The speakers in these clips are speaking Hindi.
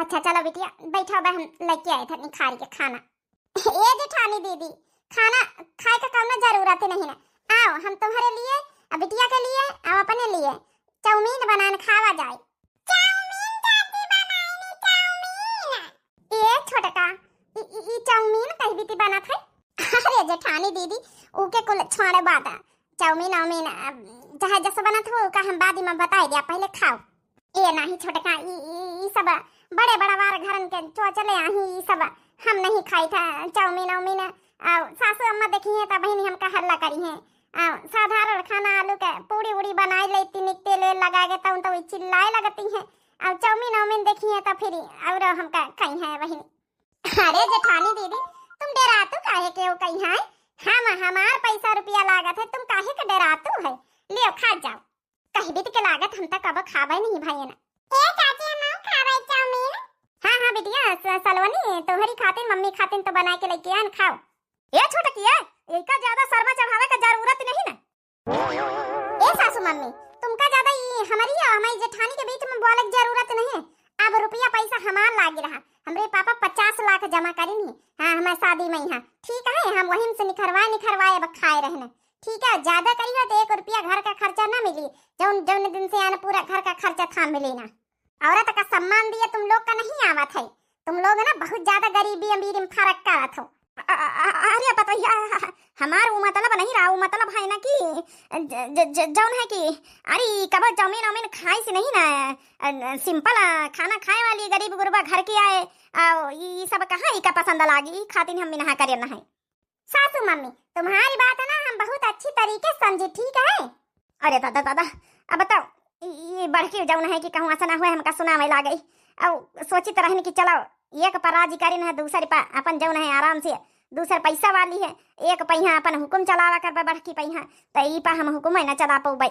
अच्छा चलो बिटिया बैठो, बहन लेके आए थे निखारी के खाना। ए जेठानी दीदी, खाना खाए का कौनो जरूरत नहीं ना। आओ हम तुम्हारे लिए और बिटिया के लिए और अपने लिए चाउमीन बनाने खावा जाए। चाउमीन दादी बनाएनी चाउमीन। ये छोटका ई चाउमीन कहीं बीती बना थे। अरे जेठानी दीदी ओके कुल छोड़े बात चाउमीन आउमीन चाहे जैसे बना था वो का हम बाद में बता दिया, पहले खाओ। ये नहीं छोटका ई सब बड़े बड़ा वार घरन के तो चले आही ई सब हम नहीं खाई था चाउमीन आउमीन। सासू अम्मा देखी है तब बहनी हमका हल्ला करी है। साधारण खाना आलू के पूड़ी उड़ी बनाई लेती निक तेल लगा के तब तो चिल्लाए लगती है। और चाउमीन आउमीन देखी है तो फिर और हमका कहीं है बहनी। अरे जेठानी दीदी तुम डरातू काहे के हो कहीं है? हम हमार पैसा रुपया लागत है, तुम काहे के डरातू है? लियो खा जाओ। कहीं भी के लागत हम तक कब खावे नहीं भाई ना। ए चाची हम खावे चाउमीन। हां बिटिया सलवनी तुम्हारी खातिर मम्मी खातिर तो बना के लेके आन खाओ। ये छोटा किया एका ज्यादा शर्मा चढ़ावे का जरूरत नहीं ना। ए सासू मम्मी तुमका ज्यादा ये हमारी जेठानी के बीच में बोले की जरूरत नहीं है। अब रुपया पैसा हमार लागी रहा, हमरे पापा 50 लाख जमा करी नहीं। हां हमारे शादी में यहाँ ठीक है, हम वहीं से निखरवाए अब खाए रहना। ठीक है ज्यादा करिए तो 1 रुपया घर का खर्चा ना मिली, जौन दिन से आने पूरा घर का खर्चा था मिली ना। औरत का सम्मान दिया तुम लोग का नहीं आवत है। तुम लोग ना बहुत ज्यादा गरीबी अमीरी में फर्क करत हो। अरे पता हमार वो मतलब नहीं रहा, वो मतलब है ना कि जौन है कि अरे कब चाउमीन आउमीन खाई से नहीं ना, सिंपल खाना खाए वाली गरीब गुरबा घर की आए ये सब कहाँ ही का पसंद लागी खातिर हम बिना करे ना है। सासू मम्मी तुम्हारी बात है ना हम बहुत अच्छी तरीके समझे ठीक है। अरे दादा अब बताओ ये बढ़के जौन है कि कहूँ ऐसा ना हुए हमका सुनावे ला गई। अब सोचित रहने की चलो एक पर राजी करी ना दूसरे पर अपन जौन है आराम से दूसरा पैसा वाली है एक पहिया अपन हुकुम चलावा कर बढ़की पहिया तो ई पर हम हुकुम है ना चला पाऊ भाई।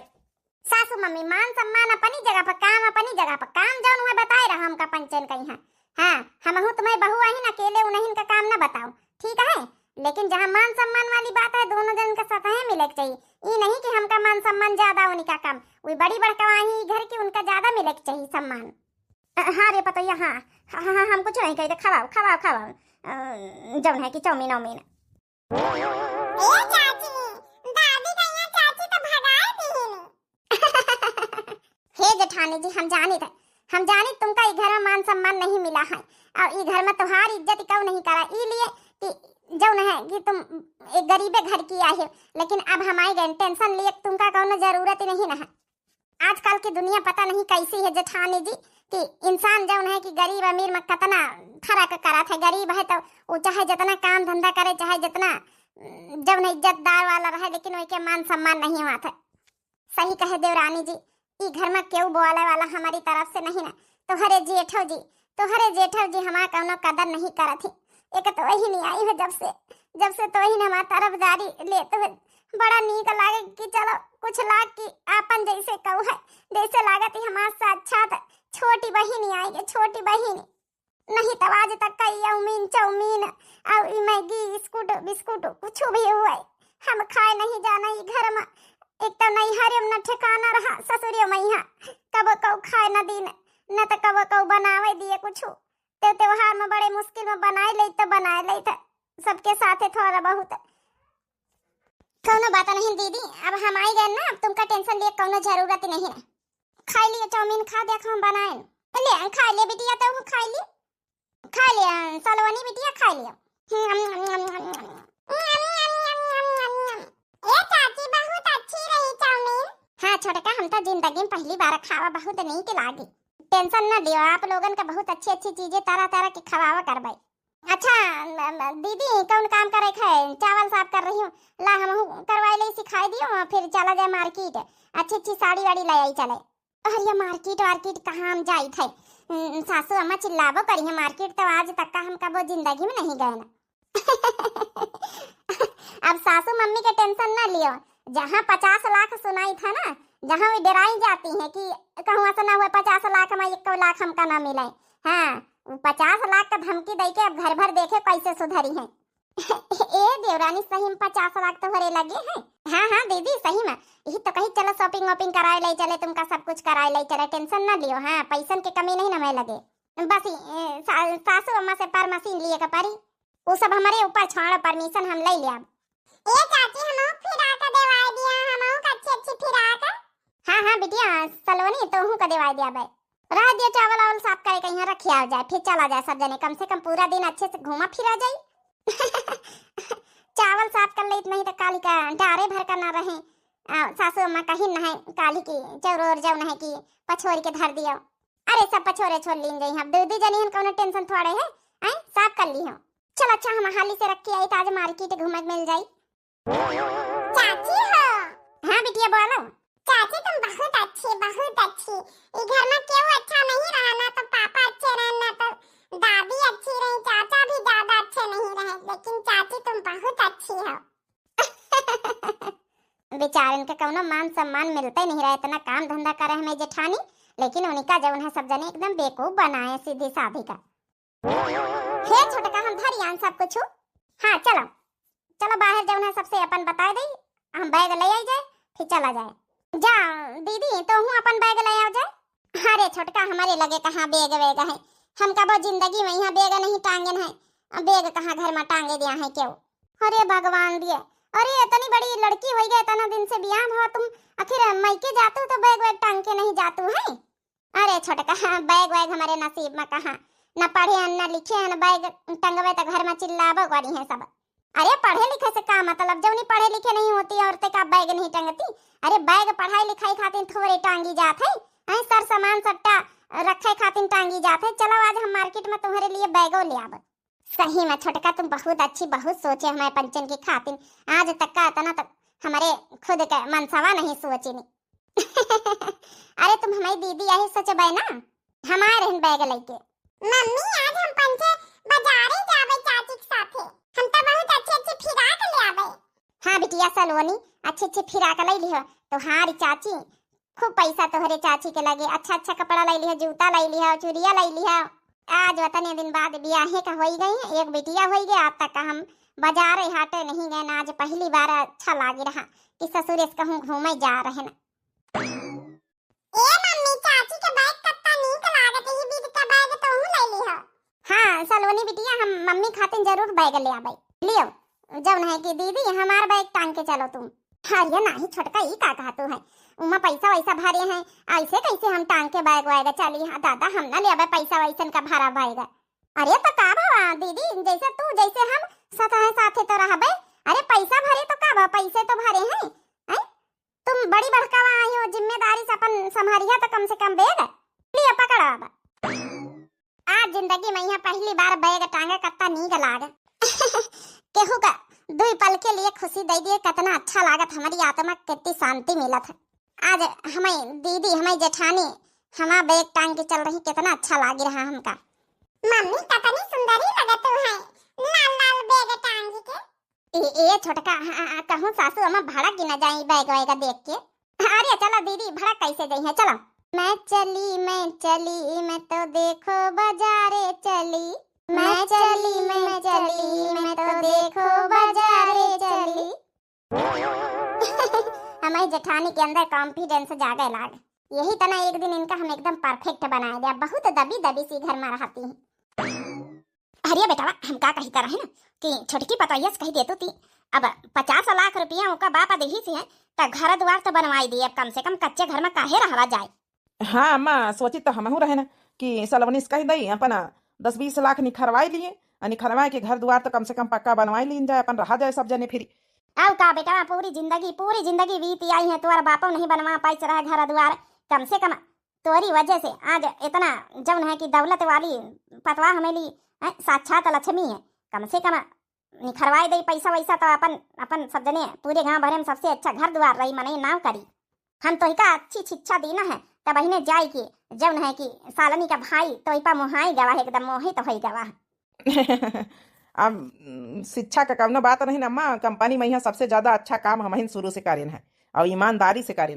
सासू मम्मी मान सम्मान अपनी जगह पर, काम अपनी जगह पर, काम जौन हुए बताए रहा हमका पंचन कहीं है। हाँ हम हूँ तुम्हें बहू आई ना अकेले उन्हीं का काम ना बताओ ठीक है। लेकिन जहाँ मान सम्मान वाली बात है दोनों जन का सतह मिले चाहिए। ये नहीं कि हमका मान सम्मान ज्यादा उनका कम, वही बड़ी बड़कवाही घर की उनका ज्यादा मिले चाहिए सम्मान। हाँ रे पता हाँ हम कुछ नहीं कहते, खवाओ जौन है कि चाउमीन आउमीन। हे जेठानी जी हम जाने तुमका ई घर में मान सम्मान नहीं मिला है और ई घर में तुम्हारी इज्जत क्यों नहीं करा इसलिए कि जौन है कि तुम एक गरीबे घर की आई हो। लेकिन अब हमारी गए टेंशन लिए तुमका कोनो जरूरत नहीं ना है। आजकल की दुनिया पता नहीं कैसी है जेठानी जी कि इंसान जौन है कि गरीब अमीर में कितना फर्क करा था। गरीब है तो वो चाहे जितना काम धंधा करे चाहे जितना जौन इज्जतदार वाला रहे लेकिन उसके मान सम्मान नहीं हुआ था। सही कहे देवरानी जी ई घर में क्यों बोले वाला हमारी तरफ से नहीं ना। तुम्हारे जेठो जी हमारा कौनो कदर नहीं करा थी। एक तो वही नहीं आई है जब से तो वही हमारा तरफदारी लेते हुए बड़ा नीक लागे कि चलो कुछ लाग की आपन जैसे कहू है जैसे लागत ही हमारे साथ छोटी बहन आई है। छोटी बहन नहीं तो आज तक का चाउमीन चाउमीन और मैगी बिस्कुट कुछ भी हुआ हम खाए नहीं जाना ही घर में। एक तो नहीं हरे न ठिकाना रहा ससुरियो मैया कब कौ खाए न दिन न तो कब कौ बनावे दिए कुछ ते त्योहार में बड़े मुश्किल में बनाए ले तो सबके साथ थोड़ा बहुत कौनो बात नहीं दीदी। अब हम आई गए ना अब तुमका टेंशन लिए कौनो जरूरत नहीं है। खा लियो चाउमीन खा देखो हम बनाए ले खा ले बिटिया तो खा लिया सलवनी बिटिया खा लियो। ये चाची बहुत अच्छी रही चाउमीन। हाँ छोटका हम तो जिंदगी में पहली बार खावा बहुत नहीं के लागी। टेंशन न लियो आप लोगन का बहुत अच्छी चीजें तरह की खवावा करवाई। अच्छा दीदी कौन काम करे है? चावल साफ कर रही हूँ ला हम करवाई ले सिखाई दियो फिर चला जाए मार्केट अच्छी साड़ी वाड़ी ले आई चले। अरे मार्केट कहाँ हम जाई थे सासू अम्मा चिल्लाबो करी है मार्केट तो आज तक का हम कबो जिंदगी में नहीं गए ना। अब सासू मम्मी के टेंशन ना लियो। जहाँ 50 लाख सुनाई था ना जहाँ भी डराई जाती है कि कहूँ ऐसा ना हुआ 50 लाख में 1 लाख हमका ना मिले। हाँ 50 लाख का धमकी दे के अब घर भर देखे कैसे सुधरी है। ए देवरानी सही में 50 लाख तो भरे लगे हैं। हाँ दीदी सही में यही तो कहीं चलो शॉपिंग कराए ले चले तुमका सब कुछ कराए ले चले टेंशन ना लियो। हाँ पैसन की कमी नहीं ना मैं लगे। बस सासू अम्मा से पर मशीन लिए का परी वो सब हमारे ऊपर छोड़ परमिशन हम ले लिया। ए चाची हमो फिरा का देवाई दिया हमो अच्छी अच्छी फिरा का। हां हां बिटिया सलोनी तो हूं का देवाई दिया बे रह दिया चावल आवल साफ करे कहीं रखिया हो जाए फिर चला जाए सब जने कम से कम पूरा दिन अच्छे से घूमा फिरा जाए। चावल साफ कर ले नहीं तो काली का डारे भर का ना रहे सासू अम्मा कहीं न है काली की चौरोर जाऊ न है कि पछोरी के धर दियो। अरे सब पछोरे छोड़ लीन गई हम दीदी जनी हन कोनो टेंशन थोड़े है हैं साफ कर ली हो। चल अच्छा हम हाली से रख के आई ताज मार्केट घूमने मिल जाई। चाची हो हां बिटिया बोलो। चाची तुम बहुत अच्छी ये घर में क्यों अच्छा नहीं रहा ना तो पापा अच्छे रहे ना तो दादी अच्छी रही चाचा भी ज्यादा अच्छे नहीं रहे लेकिन चाची तुम बहुत अच्छी हो। बेचारन के कौनो मान सम्मान मिलते नहीं रहे इतना काम धंधा करे हमें जेठानी लेकिन उनका जवन है सब जने एकदम बेवकूफ बनाए सीधी साधी का। हे छोटका हम धरियान सब कुछ। हां चलो चलो बाहर जवन है सबसे अपन बता दे हम बैग ले आई जाए फिर चला जाए। जा दीदी तो हूं अपन बैग ले आओ जाए। अरे छोटका हमारे लगे कहां बैग वेग है हम कब जिंदगी में यहां बैग नहीं टांगन है बैग कहां घर में टांगे दिया है क्यों। अरे भगवान दिए अरे इतनी बड़ी लड़की हो गई इतना दिन से बियाह हुआ तुम आखिर मायके जातू तो बैग वैग टांग के नहीं जातू है। अरे छोटका बैग वैग हमारे नसीब में कहां न पढ़े न लिखे न बैग टंगवे तो घर में चिल्लाबो करी है सब। अरे पढ़े लिखे से का मतलब जब नहीं पढ़े लिखे नहीं होती औरतें का बैग नहीं टंगती। अरे बैग पढ़ाई लिखाई खातिर थोड़े टांगी जात है सर सामान सट्टा रखे खातिर टांगी जात है। चलो आज हम मार्केट में तुम्हारे लिए बैगो ले आब। सही में छोटका तुम बहुत अच्छी बहुत सोचे हमारे पंचन की खातिर आज तक का इतना तक हमारे खुद का मनसवा नहीं सोची नहीं। अरे तुम हमारी दीदी यही सोचबे ना हमारे बैग लेके। मम्मी आज हम पंचे बाजारे जाबे चाची के साथे हम तो बहुत अच्छे फिराक ले आबे। हां बिटिया सलोनी अच्छे फिराक ले लियो तो हारी चाची खूब पैसा तोहरे चाची के लगे अच्छा कपड़ा ले लियो जूता ले लियो चूड़िया ले लियो। आज वतने दिन बाद ब्याहे का होई गई है एक बिटिया होई गई आज तक हम बाजार हाटे नहीं गए ना आज पहली बार अच्छा लागी रहा कि ससुरेस कहूं घूमे जा रहे ना। ए मम्मी चाची के बैग कितना नीक लागत है बीत का बैग तो हूं ले ली हो। हां सलोनी बिटिया हम मम्मी खातिर जरूर बैग ले आबे लियो जब नहीं कि दीदी हमार बैग टांग के चलो तुम। अरे नहीं छोटका ई का कहतू है उमा पैसा वैसा भरे हैं ऐसे कैसे हम टांग के बैग वाएगा चली हाँ दादा हम ना ले आबे पैसा वैसन का भरा भाईगा। अरे तो का भावा दीदी जैसे तू जैसे हम साथे तो रहबे। अरे पैसा भरे तो का पैसे तो भरे हैं तुम बड़ी बड़कावा आई हो जिम्मेदारी से अपन संभालिया तो कम से कम बैग लिया पकड़ा अब। आज जिंदगी में यहाँ पहली बार बैग टांगा कत्ता नीक लाग। केहू का दुई पल के लिए खुशी दे दिए कितना अच्छा लागत हमारी आत्मा कितनी शांति मिलत है। आज हमें दीदी हमें जेठानी हमारा बैग टांग के चल रही कितना अच्छा लाग रहा हमका। मम्मी कितनी सुंदरी लगत है लाल लाल बैग टांग के। ए छोटका कहूं सासू अम्मा भड़क की न जाई बैग वैग देख के। अरे चलो दीदी भड़क कैसे गई है चलो। मैं चली मैं तो देखो बाजारे चली मैं चली मैं तो देखो बाजारे चली। हमारी जेठानी के अंदर कॉन्फिडेंस जागे लाग यही तना एक दिन इनका हम एकदम परफेक्ट बना दिया बहुत दबी सी घर में रहती है। अरे बेटा हम का कही कर रहे ना कि छोटकी पतोयस कही देतो ती अब 50 लाख रुपया उनका बाप देही से है तो घर द्वार तो बनवाई दिए अब कम से कम कच्चे घर में काहे रहवा जाए। हाँ अम्मा सोची तो हमहू रहे ना कि सलवनी कही दई अपन 10-20 लाख निखरवाई लिए निखरवाए के घर द्वार तो कम से कम पक्का बनवाई लीन जाए अपन रहा जाए सब जने फिर। अब का बेटा पूरी जिंदगी बीती आई है तुम्हारा बापो नहीं बनवा पाई रहा घर द्वार कम से कम तोरी वजह से आज इतना जौन है कि दौलत वाली पतवा हमेली साक्षात लक्ष्मी है कम से कम निखरवाई दे पैसा वैसा तो अपन सब जने पूरे गांव भरे में सबसे अच्छा घर द्वार रही मने नाव करी। हम तो इका अच्छी शिक्षा देना है तब बहिने जाए की जौन है कि सालनी का भाई तो इपा मोहाई गवा है एकदम मोहित तो होई गवा। अब शिक्षा का कवनो बात नहीं अम्मा कंपनी में यहाँ सबसे ज्यादा अच्छा काम हम शुरू से करें है और ईमानदारी से करें।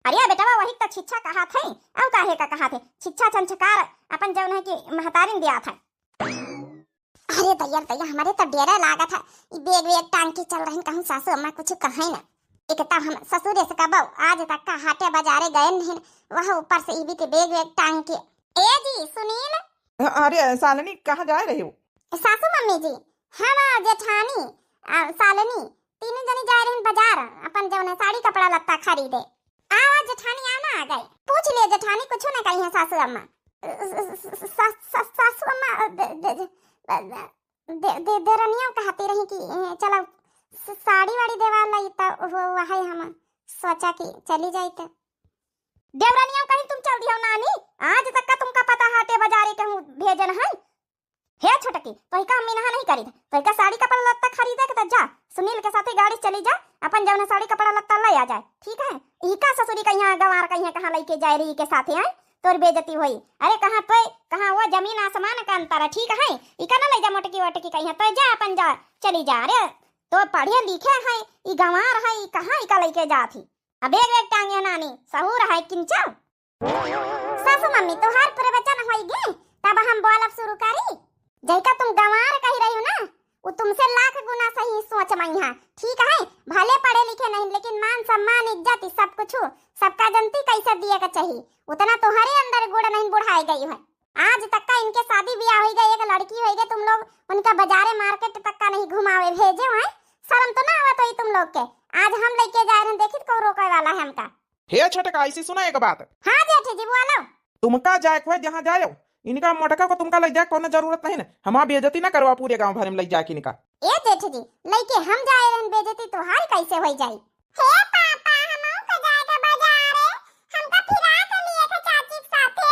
अरे बेटा वही तो शिक्षा कहा थे और काहे का कहा थे शिक्षा संस्कार अपन जौन है कि महतारिन दिया था। अरे दैया हमारे तो डेरा लागा था बैग टांग के चल रहे कहूँ सासू अम्मा कुछ कहे ना एक तब हम ससुरे से कब आज तक का हाटे बाजारे गए नहीं वह ऊपर से ईबी के बैग टांग के। ए जी सुनील अरे सालनी कहाँ जा रहे हो? सासू मम्मी जी, हम जेठानी सालनी तीनों जनी जा रहे हैं बाजार अपन जौन साड़ी कपड़ा लत्ता खरीदे। आओ जेठानी आओ ना आ गए। पूछ लिए जेठानी कुछ ना कही है सासू अम्मा। सासू अम्मा देरनिया कहती रही कि चलो साड़ी वाड़ी देवा लाई तो वो वही हम सोचा कि चली जाई तो देवरानिया कहीं तुम चल दियो नानी। आज तक का तुमका पता हाटे बाजारे कहूं भेजन है हे छोटकी तो का अम्मी नहा नहीं करी तो का साड़ी कपड़ा लत्ता खरीदे के जा सुनील के साथे गाड़ी चली जा अपन जौन साड़ी कपड़ा लत्ता ले आ जाए ठीक है। ई का ससुरी कहिया गवार कहिया कहां लेके जाए रही के साथे है तोर बेइज्जती होई। अरे कहां पे कहां वो जमीन आसमान का अंतर है ठीक है। ई का ना ले जा मोटकी वटकी कहिया तो जा अपन जा चली जा। अरे तो पढ़े लिखे है ई गवार है ई कहां ई का लेके जाथी अब एक एक टांगे नानी सहूर है किंचा। सासू मम्मी तो हर प्रवचन होई गे तब हम बोलब शुरू करी। जैका तुम गंवार कही रही हो ना वो तुमसे लाख गुना सही सोच मैया ठीक है। भले पढ़े लिखे नहीं लेकिन मान सम्मान इज्जत सब कुछ सबका जनती कैसे दिए का चाहिए उतना तुम्हारे अंदर गुड़ नहीं बढ़ाई गई है। आज तक का इनके शादी ब्याह हो गई एक लड़की हो गई तुम लोग उनका बाजारे मार्केट तक का नहीं घुमावे भेजे हैं। शर्म तो ना आवत होई तुम लोग के। आज हम लेके जा रहे हैं देखित को रोके वाला है हमका। हे छोटका ऐसी सुना एक बात। हाँ जेठी जी बोलो। तुमका जाए खोए जहाँ जाए इनका मोटका को तुमका ले जाए कोनो जरूरत नहीं ना। हमारा बेइज्जती ना करवा पूरे गांव भर में ले जाके इनका। ए जेठी जी लेके हम जाए रहे बेइज्जती तो हार कैसे हो जाई। हे पापा हमहु के जाए के बाजारे हमका फिरा के लिए के चाची के साथे।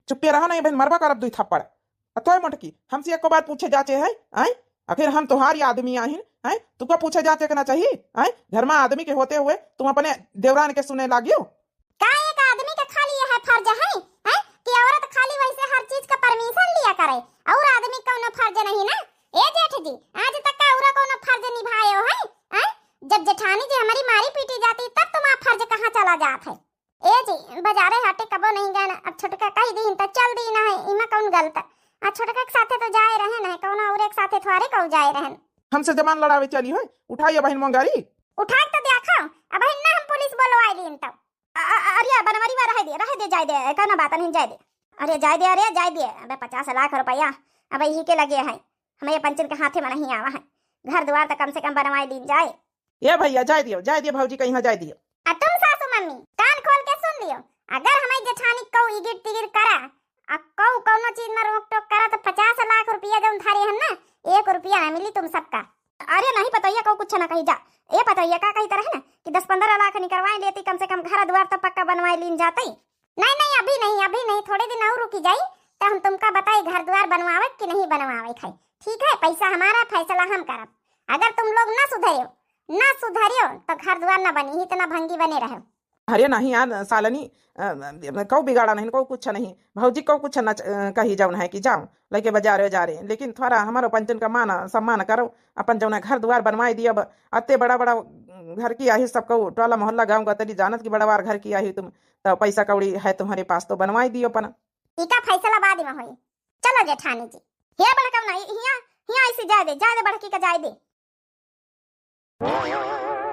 चुप्पे रहो नहीं बहन मरबा करब दुई थप्पड़। अतोय मोटकी हमसे एक बात पूछे जाचे है आई आखिर हम तुम्हारी आदमी आहिन हैं तुमको पूछे जाचे करना चाहिए हैं। घर में आदमी के होते हुए तुम अपने देवरान के सुने लागियो। का एक आदमी के खाली है फर्ज है हैं कि औरत खाली वैसे हर चीज का परमिशन लिया करे और आदमी का कोनो फर्ज नहीं ना। ए जेठ जी आज तक का औरा कोनो फर्ज निभाए हो हैं। जब जेठानी जी हमारी मारी पीटी जाती तब तुम्हारा फर्ज कहां चला जात है। ए जी बाजारे हाटे कबो नहीं गए ना अब छोटका कह दी तो चल दी ना है इमा कौन गलत आ छोटका के साथे तो जाए रहे ना कौन और एक साथे थोड़े कौ जाए रहे। हमसे जबान लड़ावे चली हो उठाइए बहन मंगारी उठा तो देखो अब ना हम पुलिस बुलवाई लीन तब। अरे बनवारी में रह दे जाए दे कहना बात नहीं जाए दे। अरे जाए दे अबे 50 लाख रुपया अब यही के लगे है हमें पंचन के हाथे में नहीं आवा है। घर द्वार तो कम से कम बनवाई लीन जाए। ये भैया जाए दियो भौजी कहीं जाए दियो। तुम सासू मम्मी कान खोल के सुन लियो अगर हमारी जेठानी कौ इगिर तिगिर करा कौ कोनो चीज में रोक टोक करा तो 50 लाख रुपया जो थारे हम ना 1 रुपया ना मिली तुम सबका। अरे नहीं पता कौ कुछ ना कही जा ये पता का कही तरह है ना कि 10-15 लाख निकलवाई लेती कम से कम घर द्वार तो पक्का बनवाई लीन जाती। नहीं अभी नहीं थोड़े दिन और रुकी जाई तो हम तुमका बताई घर द्वार बनवावे कि नहीं बनवावे खाई ठीक है। पैसा हमारा फैसला हम करब। अगर तुम लोग ना सुधरियो तो घर द्वार ना बनी ही इतना भंगी बने रहो। अरे नहीं यार सालनी कौ बिगाड़ा नहीं को कुछ नहीं भौजी को कुछ न कही जाऊन है कि जाओ लेके बाजार जा रहे लेकिन थोड़ा हमारा पंचन का मान सम्मान करो अपन जो घर द्वार बनवाई दिया अत्ते बड़ा घर की आई सबको टोला मोहल्ला गाँव गतरी जानत की बड़ा बार घर की आई तुम तो पैसा कौड़ी है तुम्हारे पास तो बनवाई दियो अपन। इका फैसला बाद में होई। चलो जेठानी जी हे बड़का ना हिया ऐसे जाए दे बड़की का जाए दे।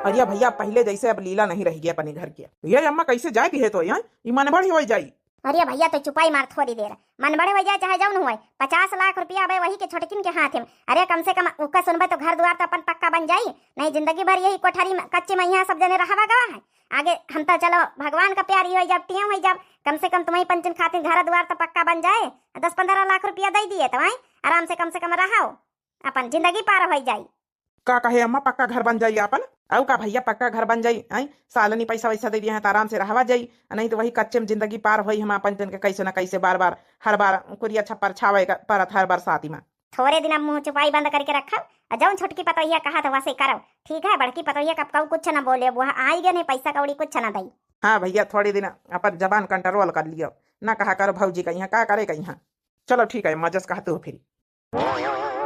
अरे भैया पहले जैसे अब लीला नहीं रह गया अपने घर की। ये अम्मा कैसे जाएगी है तो यहाँ मन बड़ी हो जाई। अरे भैया तो चुपाई मार थोड़ी देर मन बड़े हो जाए चाहे जाऊन हुए 50 लाख रुपया अब वही के छोटकिन के हाथ में। अरे कम से कम उसका सुनबे तो घर द्वार तो अपन पक्का बन जाई नहीं जिंदगी भर यही कोठारी में कच्चे में यहाँ सब जने रहा गवा है। आगे हम तो चलो भगवान का प्यारी हो जब टिया हो जब कम से कम तुम्हारी पंचन खातिर घर द्वार तो पक्का बन जाए 10-15 लाख रुपया दे दिए तो आराम से कम रहो अपन जिंदगी पार हो जाई। का कहे अम्मा पक्का घर बन जाइए अपन औ का भैया पक्का घर बन जाई आई सालनी पैसा वैसा दे दिया है तो आराम से रहवा जाई नहीं तो वही कच्चे में जिंदगी पार होई हम पंचन के कैसे ना कैसे बार हर बार कुरिया छप्पर छावे परत हर बरसाती में। थोड़े दिन मुंह चुपाई बंद करके रखो और जौन छोटकी पतोहिया कहा तो वैसे करो ठीक है। बड़की पतोहिया कब कऊ कुछ ना बोले वो आई गए नहीं पैसा कौड़ी कुछ ना दई। हाँ भैया थोड़े दिन अपन जबान कंट्रोल कर लियो ना कहा करो भौजी कहीं का करे कहीं। चलो ठीक है मजस कहते हो फिर।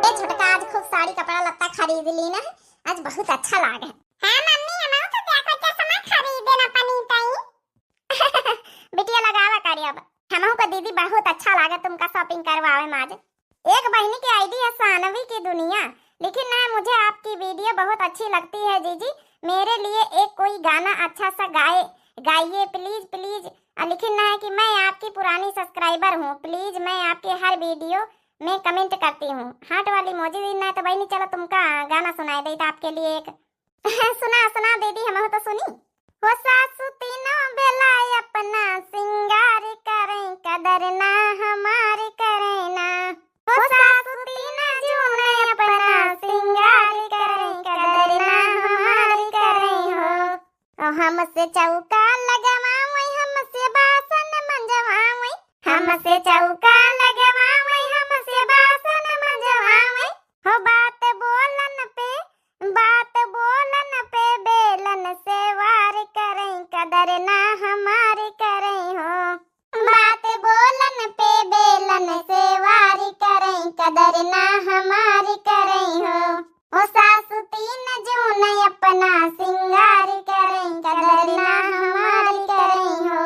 छोटका आज खूब साड़ी कपड़ा लत्ता खरीद ली ना आज बहुत अच्छा लागे। हां मम्मी हमहु तो देखो क्या सामान खरीदे ना पनी तई बिटिया लगावा करी अब हमहु को दीदी बहुत अच्छा लागे तुमका शॉपिंग करवावे में आज। एक बहनी की आईडी है सानवी की दुनिया लेकिन ना मुझे आपकी वीडियो बहुत अच्छी लगती है जीजी मेरे लिए एक कोई गाना अच्छा सा गाइए प्लीज और लिखना है कि मैं आपकी पुरानी सब्सक्राइबर हूँ, प्लीज मैं आपके हर वीडियो में कमेंट करती हूँ। हार्ट वाली मौजी देना है। तो भाई नहीं, चलो तुमका गाना सुनाई दे आपके लिए एक सुना सुना दीदी, हम तो सुनी। हो सासु तीनों बेला अपना सिंगार करें, कदर ना हमारी करें ना। हो सासु तीनों जूने अपना सिंगार करें, कदर ना हमारी करें हो। हमसे चौका लगवावई, हमसे बासन मंजवावई, हमसे चौका लगवावई, हमसे बासन मंजवावई। हो बात बोलन पे बेलन से वार करें, कदर ना हमारी करें हो। बात बोलन पे बेलन से वार करें, कदर ना हमारी करें हो। ओ सासु तीन जून अपना सिंगार करें, कदर ना हमारी करें हो।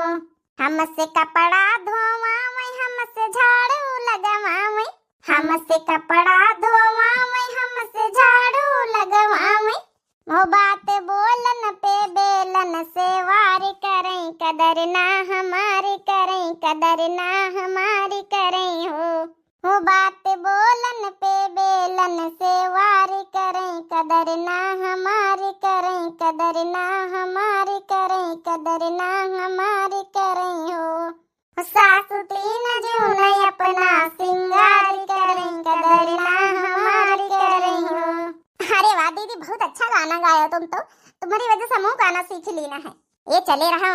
हमसे कपड़ा धोवावई, हमसे झाड़ू लगवावई, हमसे कपड़ा धोवावई, हमसे झाड़ू लगवावई। वो बात बोलन पे बेलन से वार करें, कदर ना हमारी करें, कदर ना हमारी करें हो। वो बात बोलन पे बेलन से वार करें, कदर ना हमारी करें, कदर ना हमारी करें, कदर ना हमारी करें हो। सासु तीन जून अपना सिंगार करें, कदर ना हमारी करें हो। अरे वाह दीदी, बहुत अच्छा गाना गाया तुम तो। तुम्हारी वजह से हम गाना सीख लेना है। ये चले रहा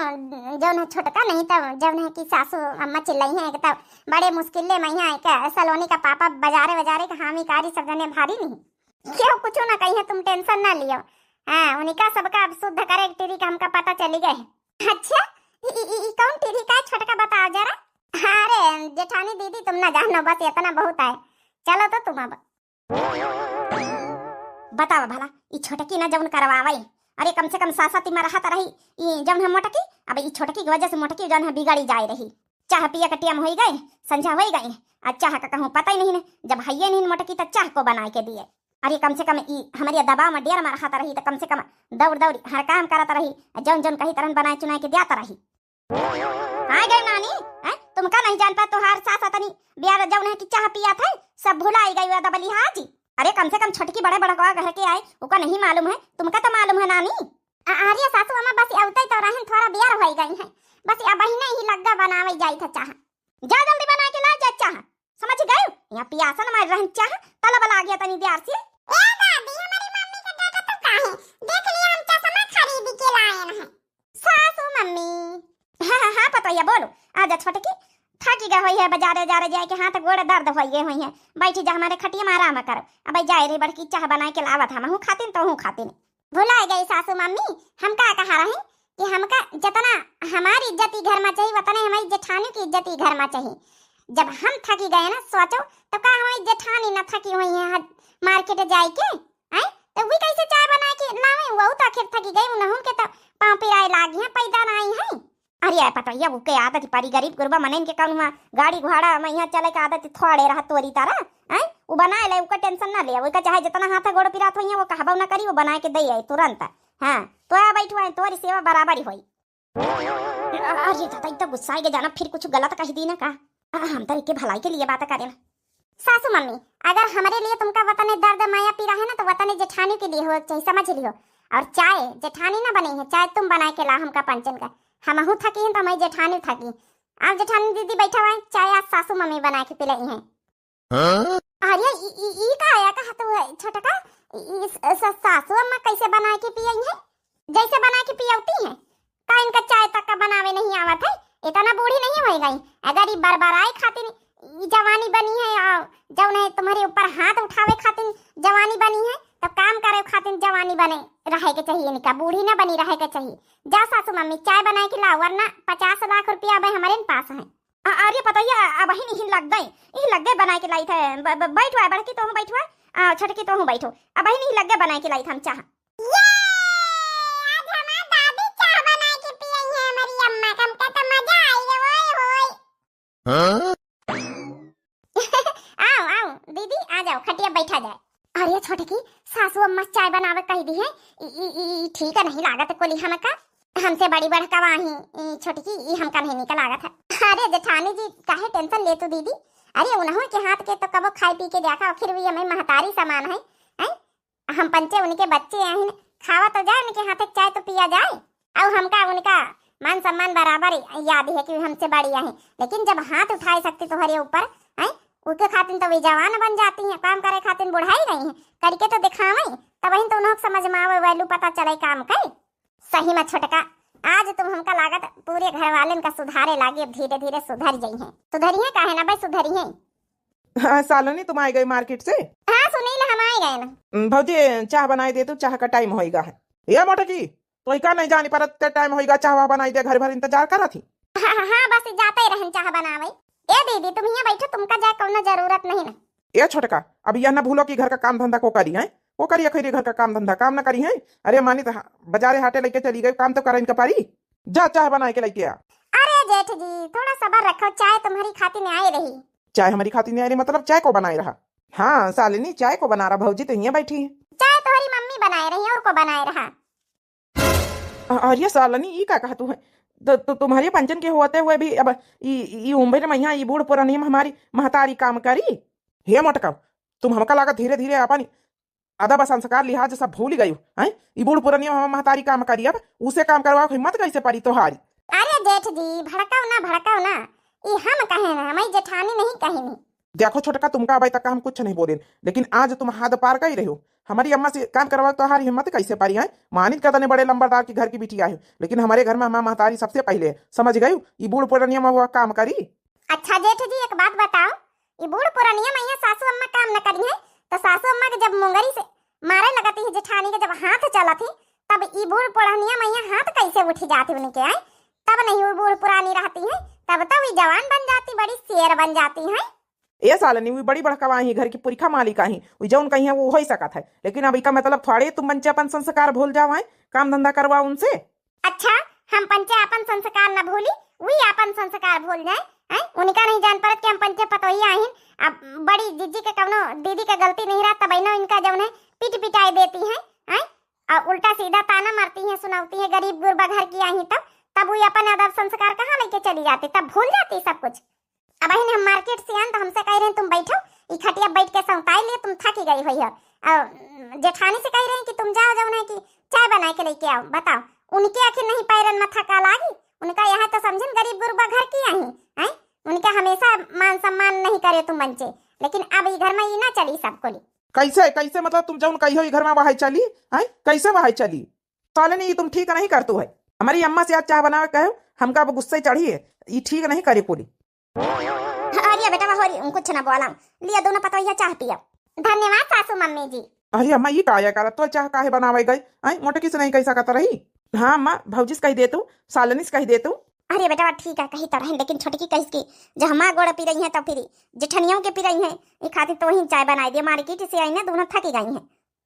जो न छोटका नहीं तो जब है कि सासू अम्मा चिल्लाई है तब बड़े मुश्किल ले मैया है सलोनी का पापा बाजारे बाजारे का हामी कारी सब जने भारी नहीं क्यों कुछ ना कही है, तुम टेंशन ना लियो। हाँ उनका सबका अब शुद्ध करे टीरी का हमका पता चली गए। अच्छा कौन टीरी का छोटका बताओ जरा। अरे जेठानी दीदी तुम ना जानो, बस इतना बहुत है। चलो तो तुम अब बताओ भला ई छोटकी ना जौन करवावई। अरे कम से कम सासाती में रहता रही ई जौन है मोटकी। अब ई छोटकी की वजह से मोटकी जौन है बिगाड़ी जाए रही। चाह पिया का टियम हो गए, संझा हो गई, आज चाह का कहूँ पता ही नहीं ने। जब हइये नहीं मोटकी तो चाह को बना के दिए। अरे कम से कम ई हमारे दबाव में डेर में रहता रही तो कम से कम दौड़ दौड़ हर काम करता रही, जौन जौन कही तरह बनाए चुनाए के दियाता रही। आ गए नानी तुमका नहीं जान पा तोहार सासातनी बियार जौन है कि चाह पिया था सब भुलाई गई दबली हाजी। अरे कम से कम छटकी बड़े बड़ा घर के आए उका नहीं मालूम है, तुमका तो मालूम है नानी। अरे सासू अम्मा बस औते तो रहन थोड़ा बियार हो गई है, बस अब ही नहीं लग्गा बनावे जाई था चाह। जा जल्दी बना के ला जा चाह, समझ गए। यहां पियासन मार रहन चाह तलब आ गया तनी देर से। ए दादी हमारी मम्मी का डाटा तो काहे देख लिया, हम चश्मा खरीद के लाए हैं। सासू मम्मी हां पता है, बोलो आजा छटकी थकी गई हुई है बाजारे जा रहे जाए के हाथ गोड़ दर्द हो गए हुई है। बैठी जा हमारे खटिया में आराम करो। अब जाए रे बड़की चाह बना के लावत हम हूं खातिन तो हूं खातिन। भुला गई सासू मम्मी, हम का कहा रहे कि हमका जितना हमारी इज्जत घर में चाहिए उतना हमारी जेठानी की इज्जत घर में चाहिए। जब हम थकी गए ना सोचो तो का हमारी जेठानी न थकी हुई है मार्केट जाए के आई तो वी कैसे चाय बना के लावे, वो तो आखिर थकी गई उन्हों के तो पांव पिराए लागी है पैदा नहीं है। अरे पता ये वो के आदत पारी गरीब गुरबा मनन के कानुमा गाड़ी घोड़ा में यहाँ चले के आदत थोड़े रहा तोरी तारा हैं वो बनाए ले, उका टेंशन ना ले, वो का चाहे जितना हाथ गोड़ पिरात होई है वो कहबो ना करी, वो बना के दई आई तुरंत। हां तो आ बैठो है तोरी सेवा बराबर ही होई। अरे दादा इतना गुस्सा के जाना फिर कुछ गलत कह दी ना का, हम तो के भलाई के लिए बात करें। सासू मम्मी अगर हमारे लिए तुमका वतन दर्द माया पीरा है ना तो वतन जेठानी के लिए हो चाहिए, समझ लियो। और चाय जेठानी ना बनी है, चाय तुम बना के ला हमका पंचन का। हम हूं थकी हैं तो हमारी जेठानी थकी, आप जेठानी दीदी बैठा हुआ है चाय आज सासू मम्मी बना के पिलाई हैं। अरे ई का आया का तो छोटका सासू अम्मा कैसे बना के पियाई है, जैसे बना के पियाती है का इनका चाय तक का बनावे नहीं आवत है। इतना बूढ़ी नहीं हो गई, अगर ये बरबराई खातिर जवानी बनी है और जब नहीं तुम्हारे ऊपर हाथ उठावे खातिर जवानी बनी है तो काम करे खातिर जवानी बने रहे के चाहिए, इनका बूढ़ी ना बनी रहे के चाहिए। जा सासू मम्मी चाय बना के लाओ वरना 50 लाख रुपया अब हमारे पास है। अरे पता है अब ही नहीं लग गए बना के लाई थे। बैठो है बड़की तो हूं बैठो है छोटकी तो हूं बैठो, अब ही नहीं लग गए बना के लाई थे हम चाह। आओ दीदी आ जाओ खटिया बैठा जाए। अरे छोटकी सासू अम्मा चाय बनावे कह दी है, ठीक है नहीं लागत कोली हमका। हमसे बड़ी बड़का वाही छोटकी ई हमका नहीं निकल आगत है। अरे जेठानी जी काहे टेंशन ले तू दीदी, अरे उन्हों के हाथ के तो कबो खाई पी के देखा, फिर भी हमें महतारी समान है, हैं? हम पंचे उनके बच्चे हैं, खावा तो जाए उनके हाथ चाय तो पिया जाए, और हमका उनका मान सम्मान बराबर याद है कि हमसे बड़ी है, लेकिन जब हाथ उठाए सकती तुम्हारे ऊपर हैं उसके खातिर तो वे जवान बन जाती हैं, काम करे खातिर बुढ़ाई गई हैं, करके तो दिखावे तब वही तो उन्हें समझ में आवे वैल्यू पता चले काम के। सही में छोटका आज तुम हमका लागत पूरे घर वाले का सुधारे लागे, अब धीरे धीरे सुधर जाई हैं। सुधरी है काहे ना भाई सुधरी है। हाँ सालोनी तुम आ गई मार्केट से? हाँ सुनील हम आ गए ना। भौजी चाह बनाई दे, तू चाह का टाइम होएगा है ये मोटकी, तो का नहीं जानी पर टाइम होएगा, चाह बनाई दे, घर भर इंतजार करा थी। हाँ बस जाते ही रहन चाह बनावे। ए दीदी तुम यहाँ बैठो, तुमका जाए कोनो जरूरत नहीं ना। ये छोटका अब यह ना भूलो कि घर का काम धंधा को करी है, वो करिए खैरी घर का काम धंधा काम ना करी है। अरे मानी तो बाजारे हाटे लेके चली गई, काम तो करा इनका पारी, जा चाय बना के लेके आ। अरे जेठ जी थोड़ा सबर रखो, चाय तुम्हारी खाती में आई रही। चाय हमारी खाती नहीं आ रही मतलब चाय को बनाए रहा? हाँ सालिनी चाय को बना रहा, भौजी तो यहाँ बैठी है। चाय तुम्हारी मम्मी बनाए रही और को बनाए रहा। और ये सालिनी ई का कहा तू है, तो तुम्हारी पंचन के होते हुए भी अब ई उम्र में यहाँ ई बूढ़ पुरानी हमारी महतारी काम करी। हे मोटका तुम हमका लगा धीरे धीरे अपन अदब संस्कार लिहाज सब भूल गई हैं, ई बूढ़ पुरानी महतारी काम करी, अब उसे काम करवा हिम्मत कैसे पड़ी तोहारी? अरे जेठ जी भड़काओ ना, ये हम कहे ना, हमारी जेठानी नहीं कहेनी। देखो छोटका तुमका अभी तक हम कुछ नहीं बोले, लेकिन आज तुम हाथ पार कर रहे हो, हमारी अम्मा से काम करवा तो हमारी हिम्मत कैसे पारी है? मानित कदने बड़े लंबरदार की घर की बिटिया है, लेकिन हमारे घर में हमारी महतारी सबसे पहले है, समझ गई? ये बूढ़ पुरानिया में वो काम करी। अच्छा जेठ जी एक बात बताओ, ये बूढ़ पुरानिया में यहाँ सासू अम्मा काम न करी है तो सासू अम्मा के जब मुंगरी से मारे लगती है जेठानी के जब हाथ चला थी, तब ये बूढ़ पुरानिया में यहाँ हाथ कैसे उठी जाती उनके आए? तब नहीं वो बूढ़ पुरानी रहती है, तब तो वो जवान बन जाती, बड़ी शेर बन जाती है। ये साल नहीं हुई बड़ी बड़का ही घर की पुरखा मालिका ही जौन कहीं है वो हो ही सका था, लेकिन अभी का मतलब थोड़े तुम बच्चे अपन संस्कार भूल जाओ है, काम धंधा करवा उनसे। अच्छा हम पंचे अपन संस्कार न भूली, वही अपन संस्कार भूल जाए हैं? उनका नहीं जान पड़त कि हम पंचे पतोहिया हैं। अब बड़ी जीजी के कवनो दीदी का गलती नहीं रहा तब ना इनका जौन है पीट पिटाई देती है हैं? और उल्टा सीधा ताना मारती है, सुनाती है गरीब गुरबा घर की आई तब वो अपन अदब संस्कार कहाँ लेके चली जाती, तब भूल जाती सब कुछ। अब हम मार्केट से आन तो हमसे कह रहे हैं तुम बैठो, ई खटिया बैठ के सौताई लिए, तुम थकी गई हुई है। और जेठानी से कह रहे हैं कि तुम जाओ जाओ ना कि चाय बना के लेके आओ। बताओ उनके आखिर नहीं पैरन में थका लागी? उनका यहाँ तो समझन गरीब गुरबा घर की आई हैं, उनका हमेशा मान सम्मान नहीं करे तुम बच्चे, लेकिन अब ई घर में ये ना चली सबको ली। कैसे कैसे मतलब तुम जौन कही हो घर में वहां चली है, कैसे वहां चली? साले नहीं तुम ठीक नहीं करतू है, हमारी अम्मा से आज चाय बना कहो, हमका अब गुस्से चढ़ी है, ये ठीक नहीं करे पूरी। अरे बेटा होरी कुछ ना बोला, लिया दोनों पतोहिया चाह पिया। धन्यवाद सासू मम्मी जी। अरे अम्मा ये काया कर तो चाह काहे बनावे गई आई, मोटकी से नहीं कह सकता रही? हाँ अम्मा भौजी से कही दे तू, सालनी से कही दे तू। अरे बेटा ठीक है कही तो रहे, लेकिन छोटकी कही की जब हमारा गोड़ा पी रही है तो फिर जेठनियों के पी रही है, ये खातिर तो ही चाय बनाई दे। मार्केट से आई ना दोनों थकी गई हैं,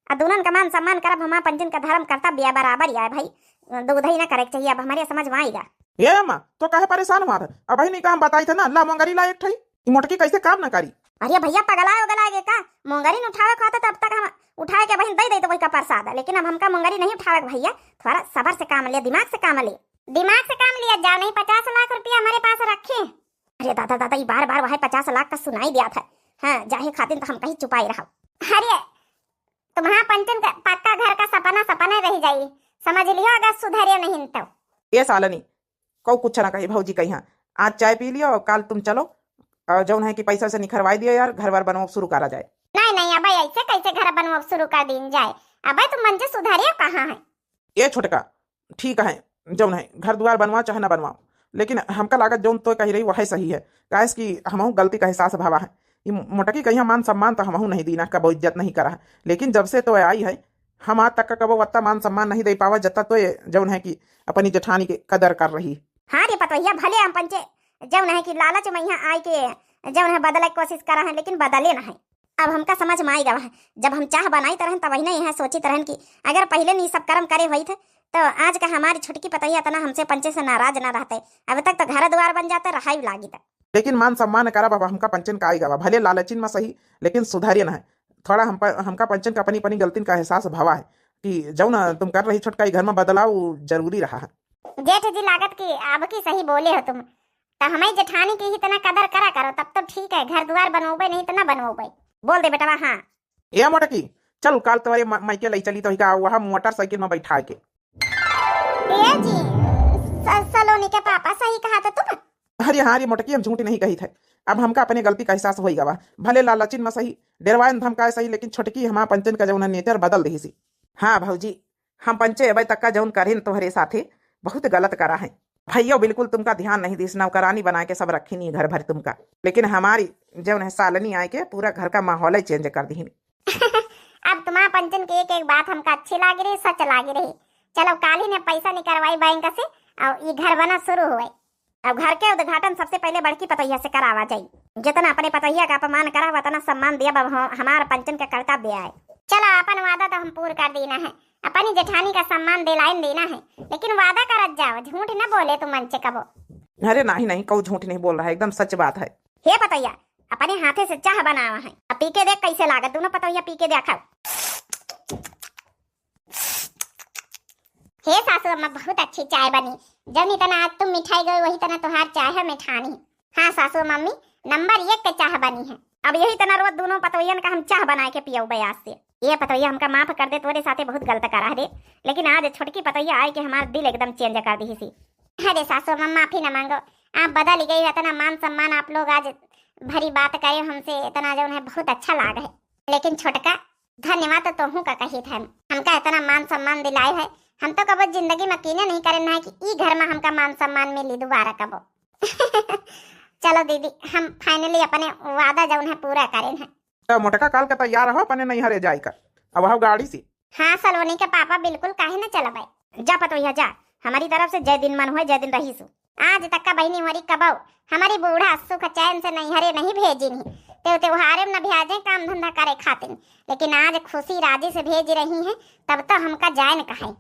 और दोनों का मान सम्मान करब हमारा पंचन का धर्म कर्तव्य बराबर है भाई, दूध ही ना करे चाहिए। अब हमारे समझ में आएगा ये अम्मा तो कहे परेशान हुआ था, अब नहीं काम बताई थे ना ला मोंगरी ला एक ठई, मोटकी कैसे काम ना करी? अरे भैया पगलाए का मोंगरी उठावे खाता तब तक हम उठा के बहन दे तो वही का प्रसाद है, लेकिन अब हमका मोंगरी नहीं उठावे भैया, थोड़ा सबर से काम ले, दिमाग से काम ले। दिमाग से काम लिया जा, नहीं 50 लाख रुपया हमारे पास रखे। अरे दादा ये बार बार वह 50 लाख का सुनाई दिया था, हाँ जाहे खातिर तो हम कहीं छुपाई रहा। अरे तुम्हारा पंचन का पक्का घर का सपना रह जाइए, समझ लियो अगर सुधरे नहीं तो। ये सालनी को कुछ ना कही भौजी कही, हाँ आज चाय पी लियो और कल तुम चलो और जौन है कि पैसा से निखरवाई दियो यार, घर बार बनवा शुरू करा जाए। नहीं अब ऐसे कैसे घर बनवा शुरू कर दिन जाए? अब तुम मंजे सुधारियो कहाँ है? ये छोटका ठीक है जौन है घर द्वार बनवा चाहे ना बनवाओ, लेकिन हमका लागत जौन तो कही रही वह सही है, काहे कि हमहू गलती का एहसास भावा है। ये मोटकी कहिया मान सम्मान तो हमहू नहीं दीना, कबो इज्जत नहीं करा है, लेकिन जब से तो आई है हम आज तक का कबो वत्ता मान सम्मान नहीं दे पावा जत्ता तो जौन है कि अपनी जेठानी के कदर कर रही। हाँ रे पतोहिया भले हम पंचे जौन है कि लालच में यहाँ आई के जौन है बदले की कोशिश करा है, लेकिन बदले ना है। अब हमका समझ में आएगा जब हम चाह बनाई तरह तब वही नहीं है सोची तरह की अगर पहले नहीं सब कर्म करे हुई थे तो आज का हमारी छुटकी पतैया तना हमसे पंचे से नाराज ना रहते, अब तक तो घर द्वार बन जाते रहाई लागी तक। लेकिन मान सम्मान करा बाबा हमका पंचन का आएगा भले लालचिन में सही, लेकिन सुधारिए ना है थोड़ा हमका पंचन का अपनी गलती का एहसास भावा है कि जौन तुम कर रही छोटका घर में बदलाव जरूरी रहा है। जेठ जी लागत की अब की सही बोले हो तुम। तो हमारी जेठानी की ही इतना कदर करा करो तब तो ठीक है, घर द्वार बनोबे नहीं तो ना बनोबे। बोल दे बेटा। हाँ ए मोटकी, चल काल तुम्हारे मायके लई चली तो का वहाँ मोटरसाइकिल में बैठा के। ये जी सलोनी के पापा सही कहा था तुम। अरे हाँ रे मोटकी, हम झूठ नहीं कही थे। अब हमका अपने गलती का एहसास होई गवा। भले लालचिन में सही, डेरवाइन धमकाए सही, लेकिन छोटकी हमारा पंचन का जौन नेचर बदल रही सी। हाँ भौजी, हम पंचे अबे तक का जौन करें तुम्हारे साथे बहुत गलत करा है। भैया बिल्कुल तुमका ध्यान नहीं दिस, नौकरानी बना के सब रखी नहीं घर भर तुमका, लेकिन हमारी जौन है सालनी आए के पूरा घर का माहौल ही चेंज कर दी। अब तुम्हारा पंचन की एक एक बात हमका अच्छी लागी रही, सच लागी रही। चलो काली ने पैसा निकलवाई बैंक से और ये घर बना शुरू हुए। अब घर के उद्घाटन सबसे पहले बड़की पतोहिया से करावा जाये। जितना अपने पतोहिया का अपमान करा उतना सम्मान दिया हमारा पंचन का कर्तव्य है। चलो अपन वादा तो हम पूरा कर देना है, अपनी जेठानी का सम्मान दिलाइन देना है, लेकिन वादा करत जाओ, झूठ न बोले तुम मन से कबो। अरे नहीं नहीं, कोई झूठ नहीं बोल रहा है, एकदम सच बात है। हे पतोहिया, अपने हाथे से चाह बनावा है, अब पी के देख कैसे लागत। दोनों पतोहिया पी के देखा। हे सासू अम्मा, बहुत अच्छी चाय बनी। जब इतना आज तुम मिठाई गई वही तना तुहार चाय है मिठानी। हाँ सासू मम्मी, नंबर 1 के चाह बनी है। अब यही तना रोज दोनों पतोहियन का हम चाह बना के पियो बयास से। ये पतोहिया हमका माफ कर दे, तोरे साथे बहुत गलत करा रे, लेकिन आज छोटकी पतोहिया आई के हमारा दिल एकदम चेंज कर दी सी। अरे सासू अम्मा माफी न मांगो, आप बदल गई है, इतना मान सम्मान आप लोग आज भरी बात करे हमसे, इतना जो है बहुत अच्छा लाग है। लेकिन छोटका धन्यवाद तो तोहू का कही था, हमका इतना मान सम्मान दिलाए है। हम तो कबो जिंदगी में कीने नहीं करे ना कि ई घर में हमका मान सम्मान मिली दोबारा कबो। चलो दीदी, हम फाइनली अपने वादा जो है पूरा करें हैं। तो मोटका काल का तैयार हो, अपने नहीं हरे जाए का अब हम गाड़ी से। हाँ सलोनी के पापा बिल्कुल काहे न चला भाई। जा पतोहिया जा, हमारी तरफ से जय दिन मन हुए, जय दिन रही सु। आज तक का बहनी हमारी कबाऊ हमारी बूढ़ा सुख चैन से नहीं हरे नहीं भेजी नहीं, त्योहारे में न भेजे काम धंधा करे खातिर, लेकिन आज खुशी राजी से भेज रही हैं, तब तो हमका जाए न कहे।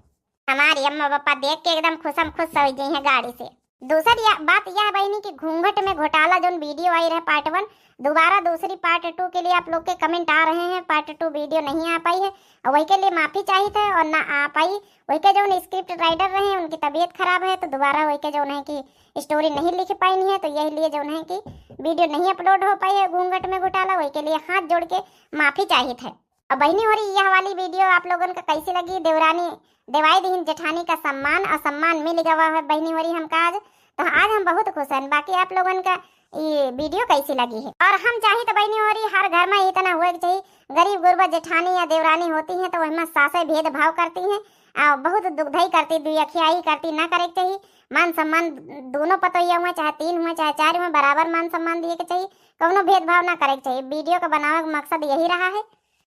हमारी अम्मा पापा देख के एकदम खुशम खुश हो गई है गाड़ी से। दूसरी बात यह बहनी की घूंघट में घोटाला जो वीडियो आई रहे पार्ट 1, दोबारा दूसरी पार्ट 2 के लिए आप लोग के कमेंट आ रहे हैं, पार्ट 2 वीडियो नहीं आ पाई है और वही के लिए माफी चाहिए था और ना आ पाई। वही के जो स्क्रिप्ट राइटर रहे उनकी तबीयत खराब है, तो दोबारा वही के जो है कि स्टोरी नहीं लिख पाई है, तो यही लिए जो है कि वीडियो नहीं अपलोड हो पाई है घूंघट में घोटाला। वही के लिए हाथ जोड़ के माफी चाहिए थे। और बहनी हो रही यह वाली वीडियो आप लोगों को कैसी लगी? देवरानी देवाई दीन जेठानी का सम्मान और सम्मान मिल गवा है बहनी हो रही हमका आज, तो आज हम बहुत खुश हैं। बाकी आप लोगों का ये वीडियो कैसी लगी है? और हम चाहे तो बहनी हो रही हर घर में इतना हुआ चाहिए, गरीब गुरबा जेठानी या देवरानी होती हैं तो वह सासे भेदभाव करती हैं और बहुत दुखदाई करती, दुखियाई करती, ना करे चाहिए। मान सम्मान दोनों पतोहिया हुए, चाहे 3 हुए चाहे 4 हुए, बराबर मान सम्मान दिए के चाहिए, कौनो भेदभाव ना करे चाहिए। वीडियो का बनाने का मकसद यही रहा है,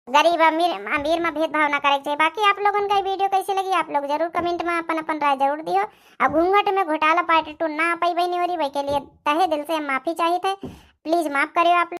गरीब अमीर में भेदभाव ना करे चाहिए। बाकी आप लोगों का वीडियो कैसी लगी आप लोग जरूर कमेंट में अपन राय जरूर दियो। अब घूंघट में घोटाला पार्ट 2 ना आ पाई बहनी हो रही, वही के लिए तहे दिल से हम माफी चाहिए थे, प्लीज माफ करियो आप।